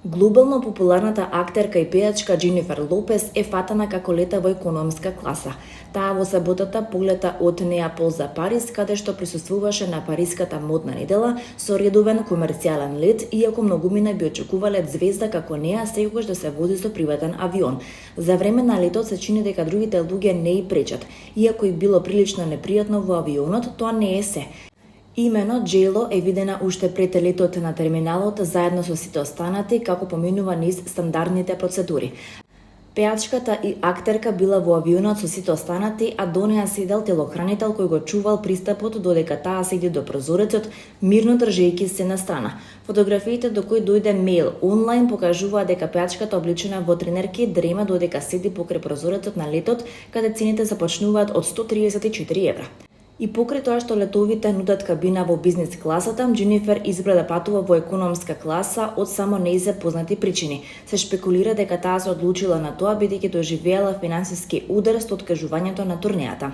Глобално популарната актерка и пејачка Џенифер Лопес е фатана како лета во економска класа. Таа во саботата полета од Неапол за Париз, каде што присуствуваше на париската модна недела со редовен комерцијален лет, иако многумина би очекувале звезда како неа секогаш да се вози со приватен авион. За време на летот се чини дека другите луѓе не и пречат. Иако и било прилично непријатно во авионот, тоа не е се. Имено Џ-Ло е видена уште пред летот на терминалот заедно со сите останати како поминува низ стандардните процедури. Пејачката и актерка била во авионот со сите останати, а до неа седел телохранител кој го чувал пристапот додека таа седи до прозорецот, мирно држејќи се на страна. Фотографиите до кои дојде мејл онлайн покажуваат дека пејачката облечена во тренерки дрема додека седи покрај прозорецот на летот, каде цените започнуваат од 134 евра. И покрај тоа што летовите нудат кабина во бизнес класата, Џенифер избра да патува во економска класа од само нејзе познати причини. Се шпекулира дека таа се одлучила на тоа бидејќи доживеала финансиски удар со откажувањето на турнејата.